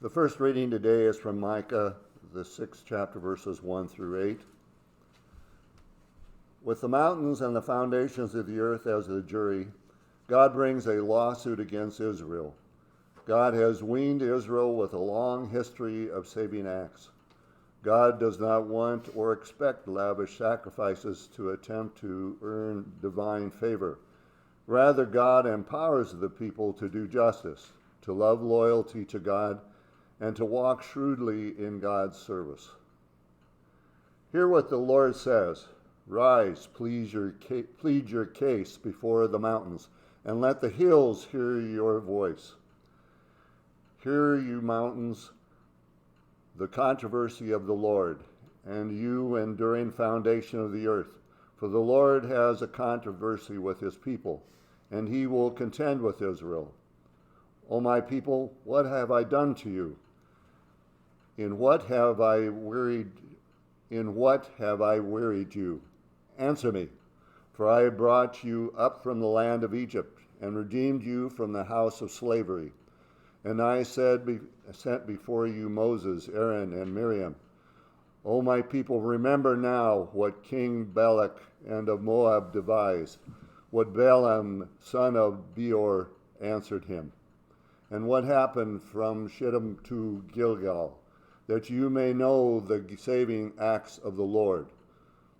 The first reading today is from Micah, the 6th chapter, verses 1 through 8. With the mountains and the foundations of the earth as the jury, God brings a lawsuit against Israel. God has weaned Israel with a long history of saving acts. God does not want or expect lavish sacrifices to attempt to earn divine favor. Rather, God empowers the people to do justice, to love loyalty to God, and to walk shrewdly in God's service. Hear what the Lord says. Rise, plead your case before the mountains, and let the hills hear your voice. Hear, you mountains, the controversy of the Lord, and you enduring foundation of the earth. For the Lord has a controversy with his people, and he will contend with Israel. O my people, what have I done to you? In what have I wearied you? Answer me, for I brought you up from the land of Egypt and redeemed you from the house of slavery. And I sent before you Moses, Aaron, and Miriam. O my people, remember now what King Balak and of Moab devised, what Balaam, son of Beor, answered him, and what happened from Shittim to Gilgal, that you may know the saving acts of the Lord.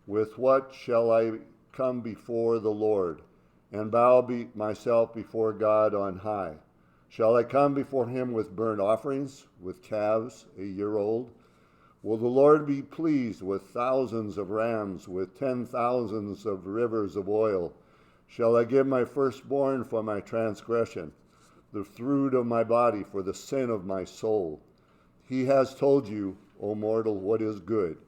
With what shall I come before the Lord, and bow myself before God on high? Shall I come before him with burnt offerings, with calves a year old? Will the Lord be pleased with thousands of rams, with 10,000s of rivers of oil? Shall I give my firstborn for my transgression, the fruit of my body for the sin of my soul? He has told you, O mortal, what is good.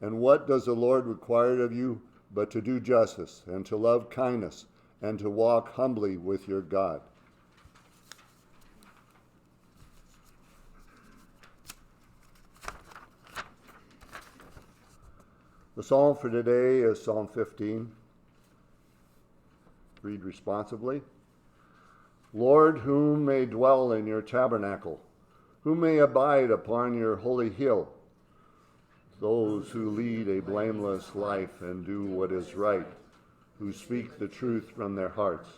And what does the Lord require of you but to do justice, and to love kindness, and to walk humbly with your God? The psalm for today is Psalm 15. Read responsibly. Lord, whom may dwell in your tabernacle? Who may abide upon your holy hill? Those who lead a blameless life and do what is right, who speak the truth from their hearts.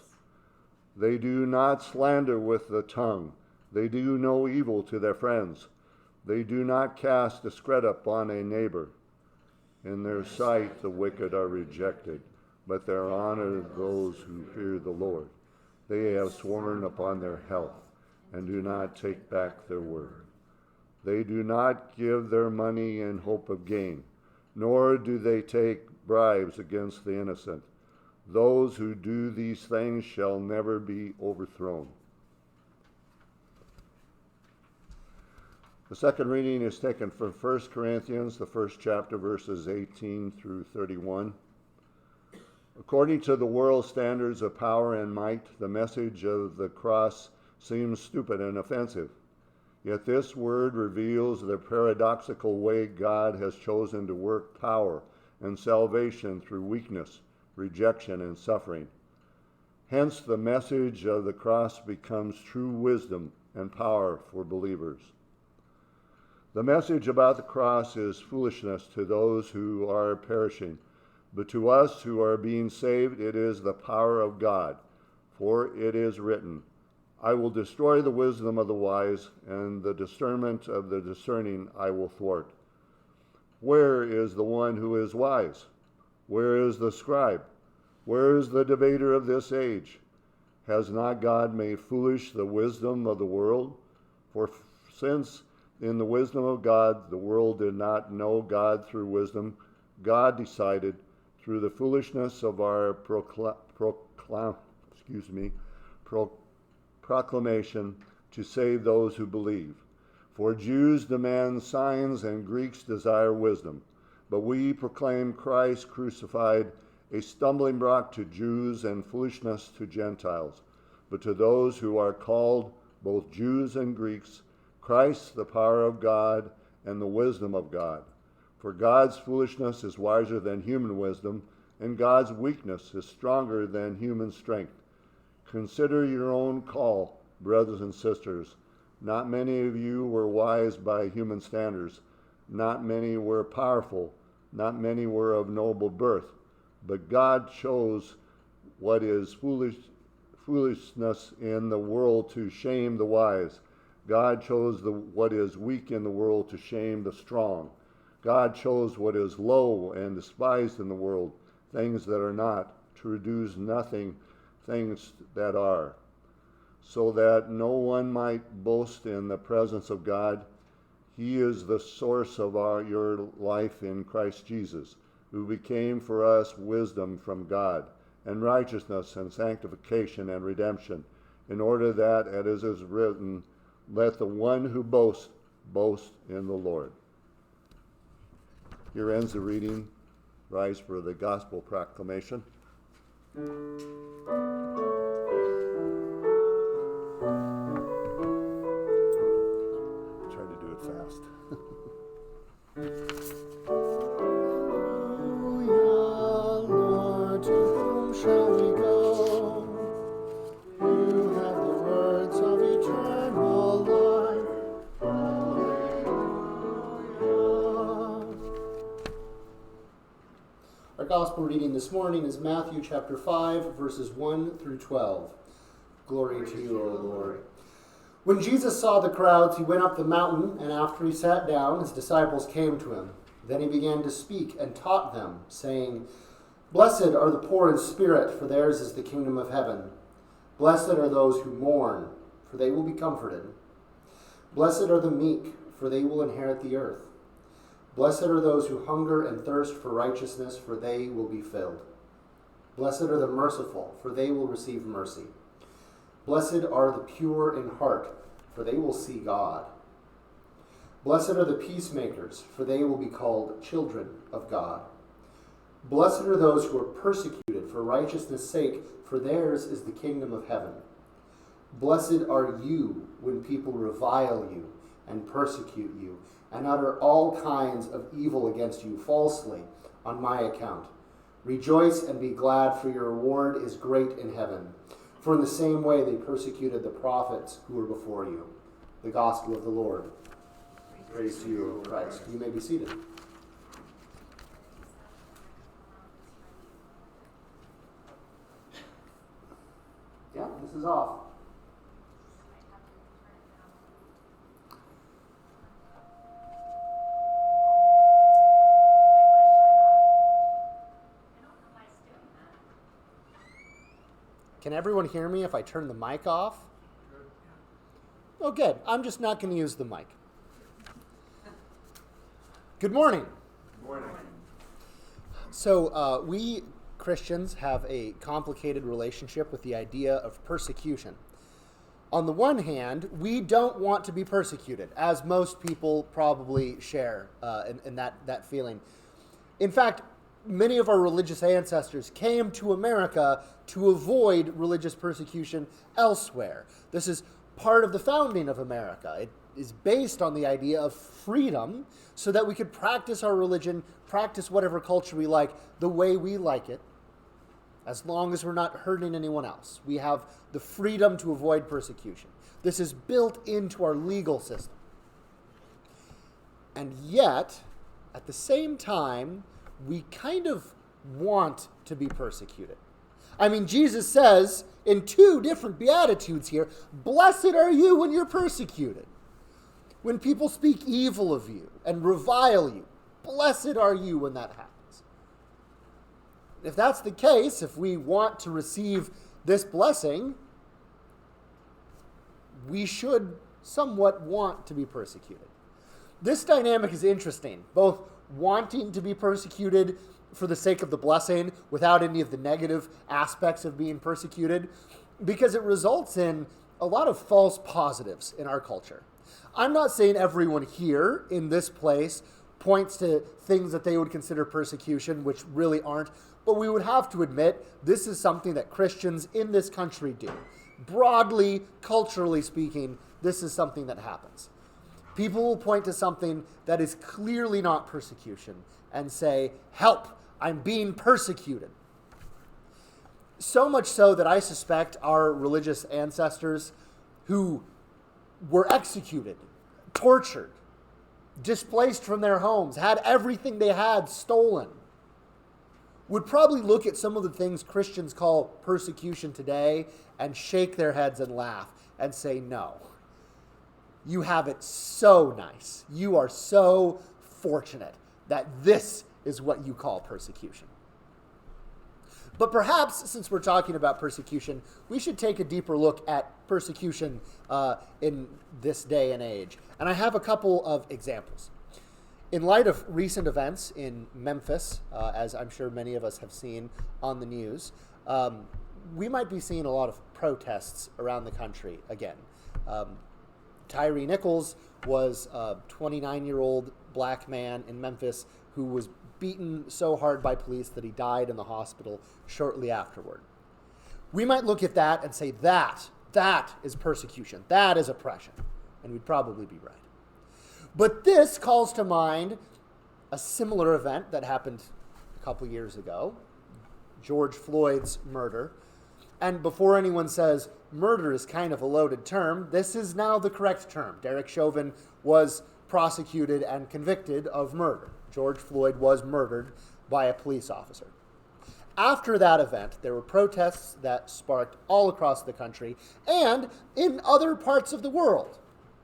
They do not slander with the tongue. They do no evil to their friends. They do not cast discredit upon a neighbor. In their sight the wicked are rejected, but they honor those who fear the Lord. They have sworn upon their health and do not take back their word. They do not give their money in hope of gain, nor do they take bribes against the innocent. Those who do these things shall never be overthrown. The second reading is taken from 1 Corinthians, the first chapter, verses 18 through 31. According to the world's standards of power and might, the message of the cross seems stupid and offensive. Yet this word reveals the paradoxical way God has chosen to work power and salvation through weakness, rejection, and suffering. Hence, the message of the cross becomes true wisdom and power for believers. The message about the cross is foolishness to those who are perishing, but to us who are being saved, it is the power of God. For it is written, I will destroy the wisdom of the wise, and the discernment of the discerning I will thwart. Where is the one who is wise? Where is the scribe? Where is the debater of this age? Has not God made foolish the wisdom of the world? For since in the wisdom of God the world did not know God through wisdom, God decided through the foolishness of our proclamation to save those who believe. For Jews demand signs and Greeks desire wisdom, but we proclaim Christ crucified, a stumbling block to Jews and foolishness to Gentiles. But to those who are called, both Jews and Greeks, Christ the power of God and the wisdom of God. For God's foolishness is wiser than human wisdom, and God's weakness is stronger than human strength. Consider your own call, brothers and sisters. Not many of you were wise by human standards. Not many were powerful. Not many were of noble birth. But God chose what is foolishness in the world to shame the wise. God chose what is weak in the world to shame the strong. God chose what is low and despised in the world, things that are not, to reduce nothing things that are, so that no one might boast in the presence of God. He is the source of your life in Christ Jesus, who became for us wisdom from God, and righteousness and sanctification and redemption, in order that, as is written, let the one who boasts, boast in the Lord. Here ends the reading. Rise for the gospel proclamation. Try to do it fast. Hallelujah, Lord, to whom shall we go? You have the words of eternal life. Our gospel reading this morning is Matthew chapter 5, verses 1 through 12. Glory to you, O Lord. When Jesus saw the crowds, he went up the mountain, and after he sat down, his disciples came to him. Then he began to speak and taught them, saying, Blessed are the poor in spirit, for theirs is the kingdom of heaven. Blessed are those who mourn, for they will be comforted. Blessed are the meek, for they will inherit the earth. Blessed are those who hunger and thirst for righteousness, for they will be filled. Blessed are the merciful, for they will receive mercy. Blessed are the pure in heart, for they will see God. Blessed are the peacemakers, for they will be called children of God. Blessed are those who are persecuted for righteousness' sake, for theirs is the kingdom of heaven. Blessed are you when people revile you and persecute you, and utter all kinds of evil against you falsely on my account. Rejoice and be glad, for your reward is great in heaven. For in the same way they persecuted the prophets who were before you. The gospel of the Lord. Praise to you, O Christ. You may be seated. Yeah, this is off. Can everyone hear me if I turn the mic off? Oh, good. I'm just not going to use the mic. Good morning. Good morning. So we Christians have a complicated relationship with the idea of persecution. On the one hand, we don't want to be persecuted, as most people probably share in that feeling. In fact, many of our religious ancestors came to America to avoid religious persecution elsewhere. This is part of the founding of America. It is based on the idea of freedom so that we could practice our religion, practice whatever culture we like, the way we like it, as long as we're not hurting anyone else. We have the freedom to avoid persecution. This is built into our legal system. And yet, at the same time, we kind of want to be persecuted. I mean, Jesus says in two different Beatitudes here, blessed are you when you're persecuted. When people speak evil of you and revile you, blessed are you when that happens. If that's the case, if we want to receive this blessing, we should somewhat want to be persecuted. This dynamic is interesting, both wanting to be persecuted for the sake of the blessing without any of the negative aspects of being persecuted, because it results in a lot of false positives in our culture. I'm not saying everyone here in this place points to things that they would consider persecution, which really aren't, but we would have to admit this is something that Christians in this country do. Broadly, culturally speaking, this is something that happens. People will point to something that is clearly not persecution and say, help, I'm being persecuted. So much so that I suspect our religious ancestors who were executed, tortured, displaced from their homes, had everything they had stolen, would probably look at some of the things Christians call persecution today and shake their heads and laugh and say, no, you have it so nice. You are so fortunate that this is what you call persecution. But perhaps, since we're talking about persecution, we should take a deeper look at persecution in this day and age. And I have a couple of examples. In light of recent events in Memphis, as I'm sure many of us have seen on the news, we might be seeing a lot of protests around the country again. Tyree Nichols was a 29-year-old black man in Memphis who was beaten so hard by police that he died in the hospital shortly afterward. We might look at that and say that is persecution, that is oppression, and we'd probably be right. But this calls to mind a similar event that happened a couple years ago, George Floyd's murder. And before anyone says murder is kind of a loaded term, this is now the correct term. Derek Chauvin was prosecuted and convicted of murder. George Floyd was murdered by a police officer. After that event, there were protests that sparked all across the country and in other parts of the world.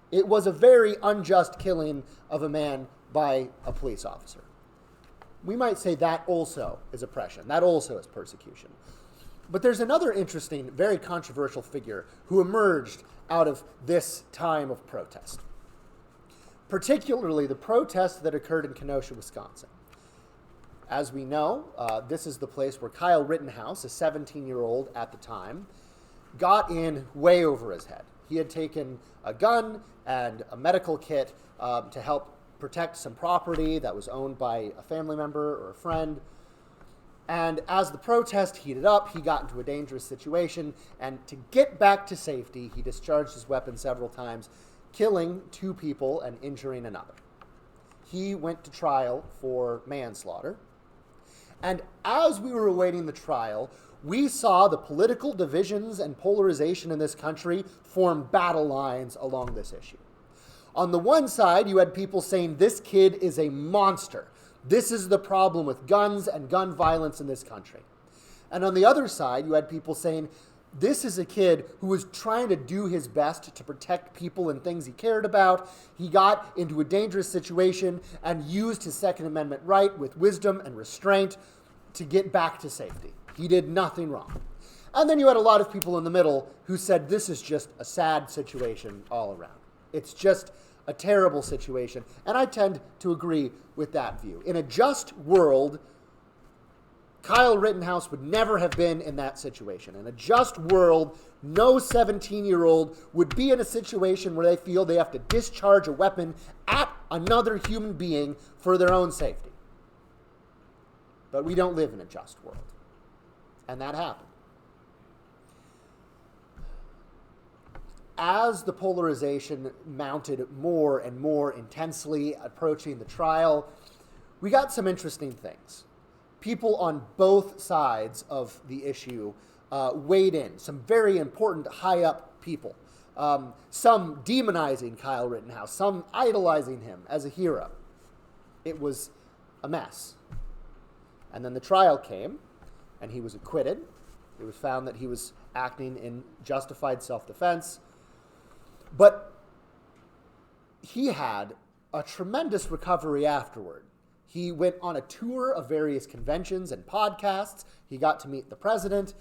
It was a very unjust killing of a man by a police officer. We might say that also is oppression. That also is persecution. But there's another interesting, very controversial figure who emerged out of this time of protest, particularly the protests that occurred in Kenosha, Wisconsin. As we know, this is the place where Kyle Rittenhouse, a 17-year-old at the time, got in way over his head. He had taken a gun and a medical kit to help protect some property that was owned by a family member or a friend. And as the protest heated up, he got into a dangerous situation, and to get back to safety, he discharged his weapon several times, killing 2 people and injuring another. He went to trial for manslaughter. And as we were awaiting the trial, we saw the political divisions and polarization in this country form battle lines along this issue. On the one side, you had people saying this kid is a monster. This is the problem with guns and gun violence in this country. And on the other side, you had people saying this is a kid who was trying to do his best to protect people and things he cared about. He got into a dangerous situation and used his Second Amendment right with wisdom and restraint to get back to safety. He did nothing wrong. And then you had a lot of people in the middle who said this is just a sad situation all around. It's just a terrible situation. And I tend to agree with that view. In a just world, Kyle Rittenhouse would never have been in that situation. In a just world, no 17-year-old would be in a situation where they feel they have to discharge a weapon at another human being for their own safety. But we don't live in a just world. And that happened. As the polarization mounted more and more intensely approaching the trial, we got some interesting things. People on both sides of the issue weighed in, some very important high-up people. Some demonizing Kyle Rittenhouse, some idolizing him as a hero. It was a mess. And then the trial came, and he was acquitted. It was found that he was acting in justified self-defense. But he had a tremendous recovery afterward. He went on a tour of various conventions and podcasts. He got to meet the president.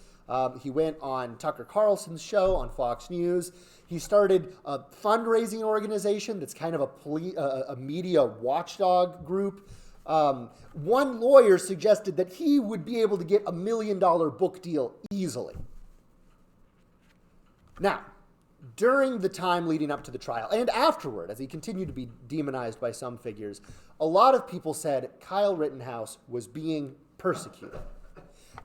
He went on Tucker Carlson's show on Fox News. He started a fundraising organization that's kind of a media watchdog group. One lawyer suggested that he would be able to get $1 million book deal easily. Now, during the time leading up to the trial and afterward, as he continued to be demonized by some figures, a lot of people said Kyle Rittenhouse was being persecuted.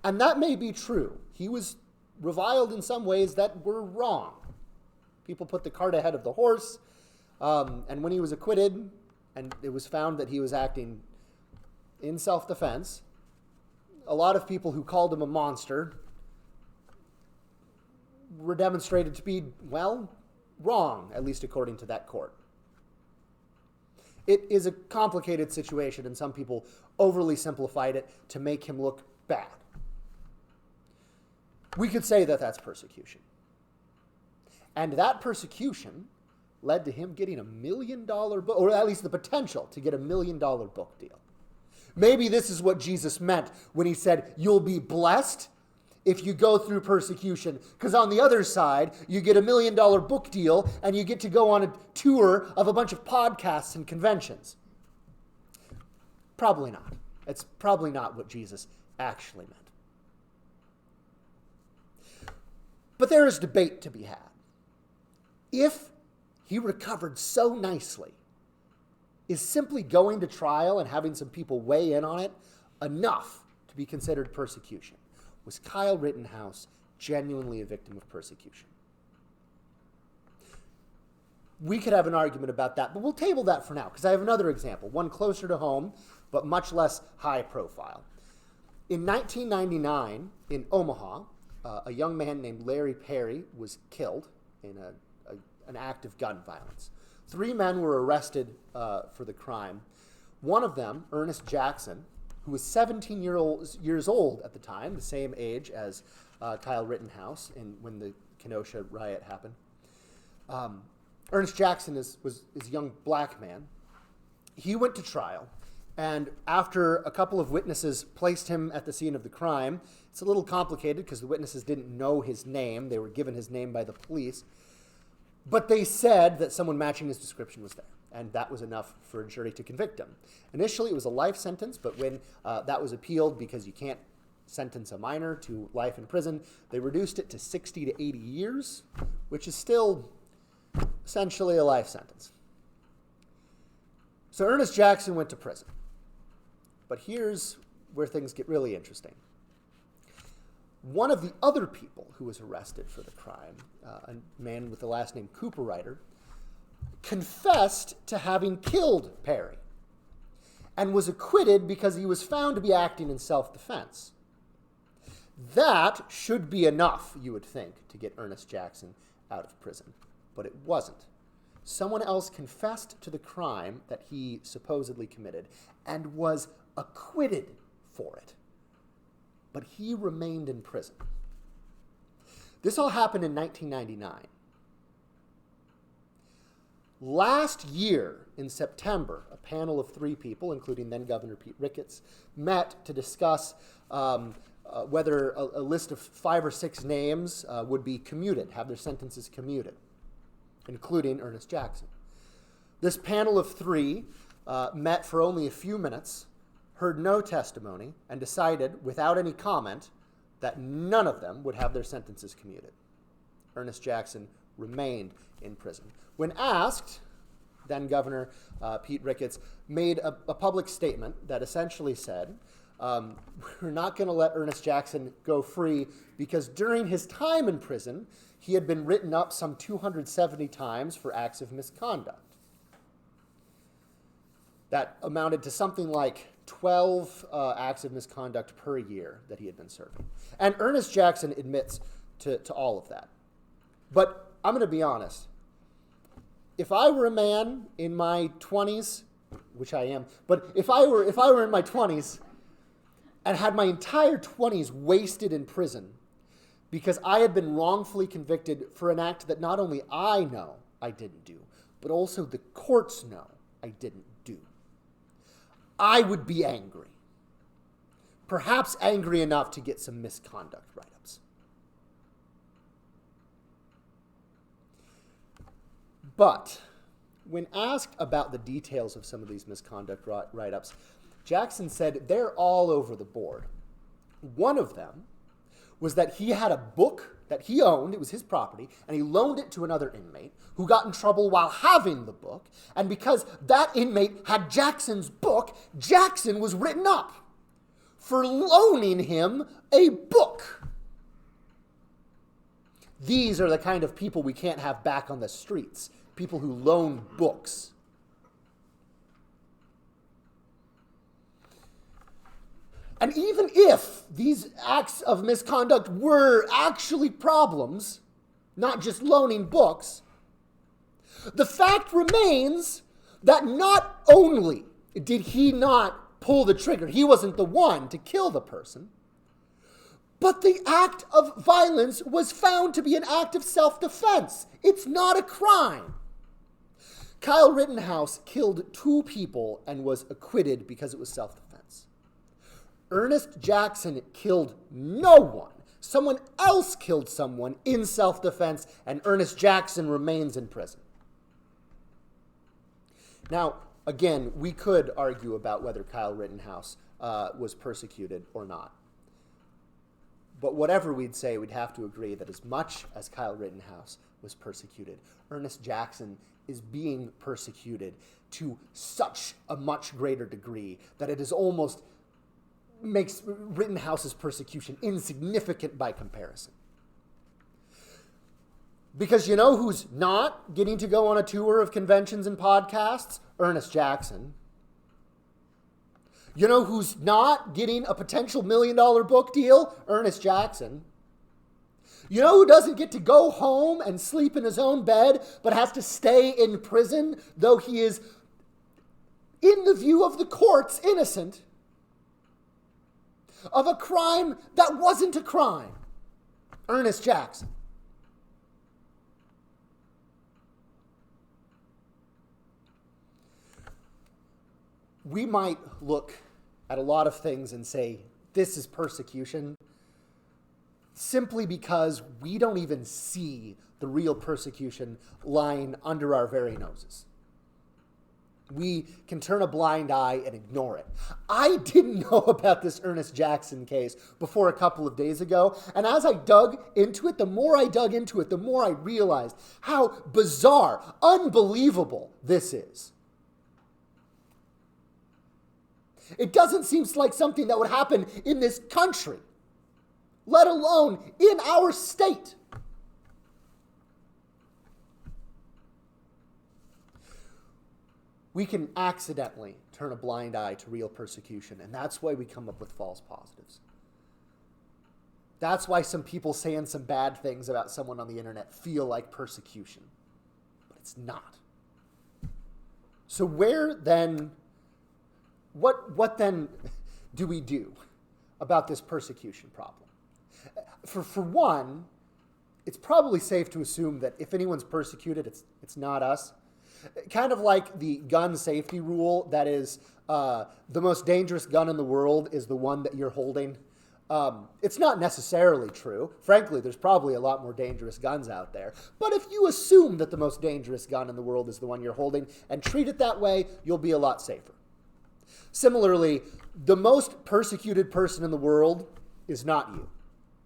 And that may be true. He was reviled in some ways that were wrong. People put the cart ahead of the horse, and when he was acquitted and it was found that he was acting in self-defense, a lot of people who called him a monster were demonstrated to be, well, wrong, at least according to that court. It is a complicated situation, and some people overly simplified it to make him look bad. We could say that that's persecution. And that persecution led to him getting $1 million book, or at least the potential to get $1 million book deal. Maybe this is what Jesus meant when he said, you'll be blessed if you go through persecution. Because on the other side, you get $1 million book deal and you get to go on a tour of a bunch of podcasts and conventions. Probably not. It's probably not what Jesus actually meant. But there is debate to be had. If he recovered so nicely, is simply going to trial and having some people weigh in on it enough to be considered persecution? Was Kyle Rittenhouse genuinely a victim of persecution? We could have an argument about that, but we'll table that for now, because I have another example, one closer to home, but much less high profile. In 1999, in Omaha, a young man named Larry Perry was killed in an act of gun violence. 3 men were arrested for the crime. One of them, Ernest Jackson, who was 17 years old at the time, the same age as Kyle Rittenhouse when the Kenosha riot happened. Ernest Jackson was a young black man. He went to trial, and after a couple of witnesses placed him at the scene of the crime, it's a little complicated because the witnesses didn't know his name. They were given his name by the police. But they said that someone matching his description was there, and that was enough for a jury to convict him. Initially, it was a life sentence, but when that was appealed because you can't sentence a minor to life in prison, they reduced it to 60 to 80 years, which is still essentially a life sentence. So Ernest Jackson went to prison. But here's where things get really interesting. One of the other people who was arrested for the crime, a man with the last name Cooperrider, confessed to having killed Perry and was acquitted because he was found to be acting in self-defense. That should be enough, you would think, to get Ernest Jackson out of prison. But it wasn't. Someone else confessed to the crime that he supposedly committed and was acquitted for it. But he remained in prison. This all happened in 1999. Last year, in September, a panel of 3 people, including then Governor Pete Ricketts, met to discuss whether a list of 5 or 6 names would be commuted, have their sentences commuted, including Ernest Jackson. This panel of 3 met for only a few minutes, heard no testimony, and decided, without any comment, that none of them would have their sentences commuted. Ernest Jackson remained in prison. When asked, then Governor Pete Ricketts made a public statement that essentially said, we're not going to let Ernest Jackson go free because during his time in prison, he had been written up some 270 times for acts of misconduct. That amounted to something like 12 acts of misconduct per year that he had been serving. And Ernest Jackson admits to all of that. But I'm going to be honest. If I were a man in my 20s, which I am, but if I were in my 20s and had my entire 20s wasted in prison because I had been wrongfully convicted for an act that not only I know I didn't do, but also the courts know I didn't do, I would be angry. Perhaps angry enough to get some misconduct write-ups. But when asked about the details of some of these misconduct write-ups, Jackson said they're all over the board. One of them was that he had a book that he owned, it was his property, and he loaned it to another inmate who got in trouble while having the book, and because that inmate had Jackson's book, Jackson was written up for loaning him a book. These are the kind of people we can't have back on the streets, people who loan books. And even if these acts of misconduct were actually problems, not just loaning books, The fact remains that not only did he not pull the trigger, he wasn't the one to kill the person, but the act of violence was found to be an act of self-defense. It's not a crime. Kyle Rittenhouse killed 2 people and was acquitted because it was self-defense. Ernest Jackson killed no one. Someone else killed someone in self-defense, and Ernest Jackson remains in prison. Now, again, we could argue about whether Kyle Rittenhouse was persecuted or not. But whatever we'd say, we'd have to agree that as much as Kyle Rittenhouse was persecuted, Ernest Jackson is being persecuted to such a much greater degree that it is almost makes Rittenhouse's persecution insignificant by comparison. Because you know who's not getting to go on a tour of conventions and podcasts? Ernest Jackson. You know who's not getting a potential $1 million book deal? Ernest Jackson. You know who doesn't get to go home and sleep in his own bed, but has to stay in prison, though he is, in the view of the courts, innocent of a crime that wasn't a crime? Ernest Jackson. We might look at a lot of things and say, this is persecution, simply because we don't even see the real persecution lying under our very noses. We can turn a blind eye and ignore it. I didn't know about this Ernest Jackson case before a couple of days ago, and as I dug into it, the more I dug into it, the more I realized how bizarre, unbelievable this is. It doesn't seem like something that would happen in this country, let alone in our state. We can accidentally turn a blind eye to real persecution, and that's why we come up with false positives. That's why some people saying some bad things about someone on the internet feel like persecution, but it's not. So where then... What then do we do about this persecution problem? For one, it's probably safe to assume that if anyone's persecuted, it's not us. Kind of like the gun safety rule, that is, the most dangerous gun in the world is the one that you're holding. It's not necessarily true. Frankly, there's probably a lot more dangerous guns out there. But if you assume that the most dangerous gun in the world is the one you're holding and treat it that way, you'll be a lot safer. Similarly, the most persecuted person in the world is not you.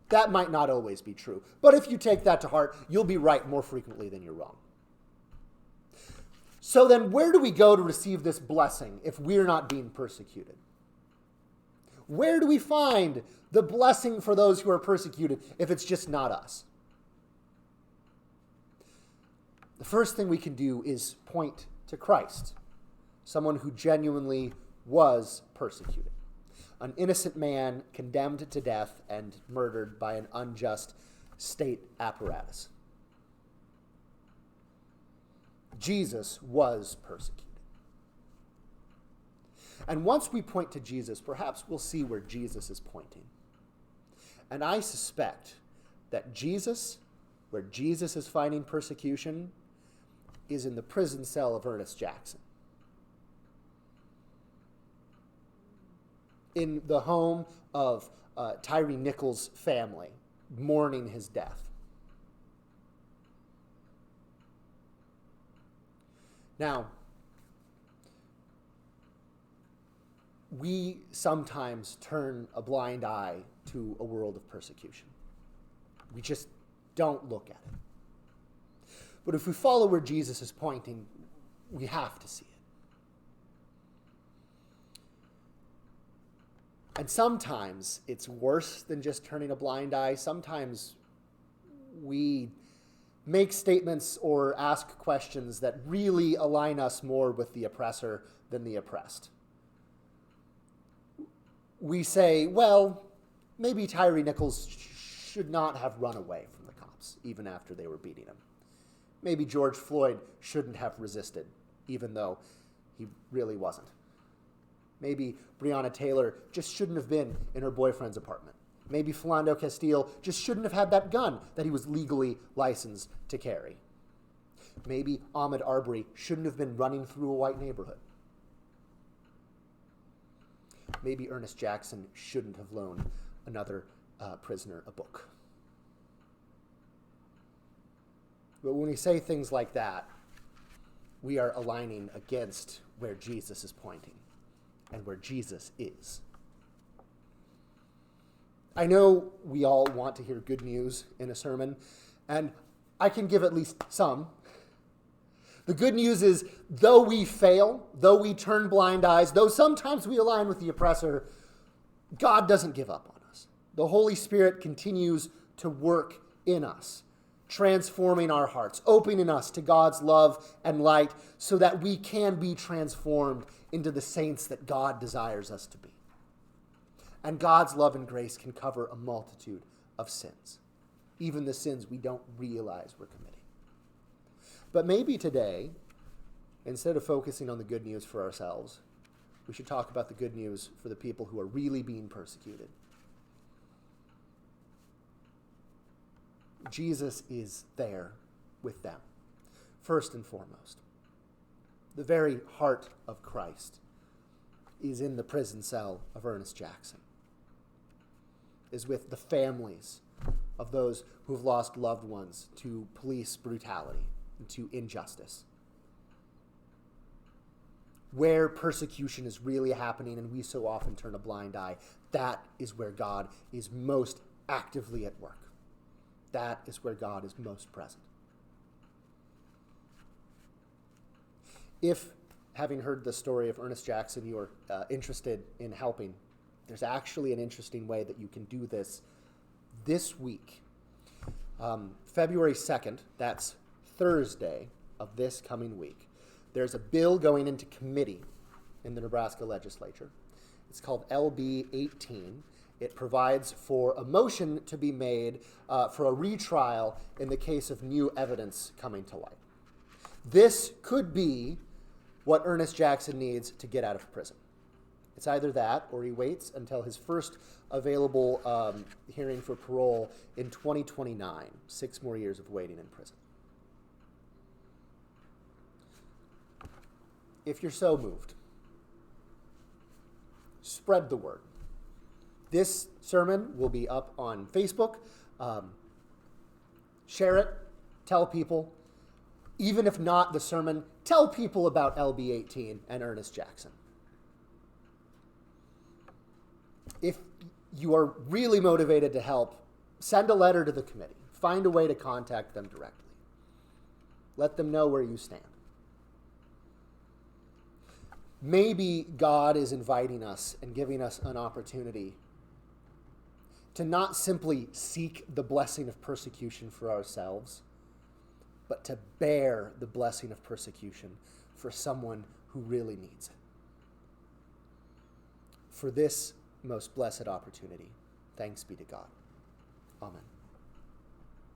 That might not always be true. But if you take that to heart, you'll be right more frequently than you're wrong. So then where do we go to receive this blessing if we're not being persecuted? Where do we find the blessing for those who are persecuted if it's just not us? The first thing we can do is point to Christ, someone who genuinely was persecuted. An innocent man condemned to death and murdered by an unjust state apparatus. Jesus was persecuted. And once we point to Jesus, perhaps we'll see where Jesus is pointing. And I suspect that Jesus, where Jesus is finding persecution, is in the prison cell of Ernest Jackson. In the home of Tyre Nichols' family, mourning his death. Now, we sometimes turn a blind eye to a world of persecution. We just don't look at it. But if we follow where Jesus is pointing, we have to see it. And sometimes it's worse than just turning a blind eye. Sometimes we make statements or ask questions that really align us more with the oppressor than the oppressed. We say, well, maybe Tyre Nichols should not have run away from the cops, even after they were beating him. Maybe George Floyd shouldn't have resisted, even though he really wasn't. Maybe Breonna Taylor just shouldn't have been in her boyfriend's apartment. Maybe Philando Castile just shouldn't have had that gun that he was legally licensed to carry. Maybe Ahmaud Arbery shouldn't have been running through a white neighborhood. Maybe Ernest Jackson shouldn't have loaned another prisoner a book. But when we say things like that, we are aligning against where Jesus is pointing and where Jesus is. I know we all want to hear good news in a sermon, and I can give at least some. The good news is, though we fail, though we turn blind eyes, though sometimes we align with the oppressor, God doesn't give up on us. The Holy Spirit continues to work in us, transforming our hearts, opening us to God's love and light so that we can be transformed into the saints that God desires us to be. And God's love and grace can cover a multitude of sins, even the sins we don't realize we're committing. But maybe today, instead of focusing on the good news for ourselves, we should talk about the good news for the people who are really being persecuted. Jesus is there with them, first and foremost. The very heart of Christ is in the prison cell of Ernest Jackson, is with the families of those who have lost loved ones to police brutality and to injustice. Where persecution is really happening and we so often turn a blind eye, that is where God is most actively at work. That is where God is most present. If, having heard the story of Ernest Jackson, you are interested in helping, there's actually an interesting way that you can do this week. February 2nd, that's Thursday of this coming week, there's a bill going into committee in the Nebraska legislature. It's called LB 18. It provides for a motion to be made for a retrial in the case of new evidence coming to light. This could be what Ernest Jackson needs to get out of prison. It's either that or he waits until his first available hearing for parole in 2029, 6 more years of waiting in prison. If you're so moved, spread the word. This sermon will be up on Facebook. Share it. Tell people. Even if not the sermon, tell people about LB 18 and Ernest Jackson. If you are really motivated to help, send a letter to the committee. Find a way to contact them directly. Let them know where you stand. Maybe God is inviting us and giving us an opportunity to not simply seek the blessing of persecution for ourselves, but to bear the blessing of persecution for someone who really needs it. For this most blessed opportunity, thanks be to God. Amen.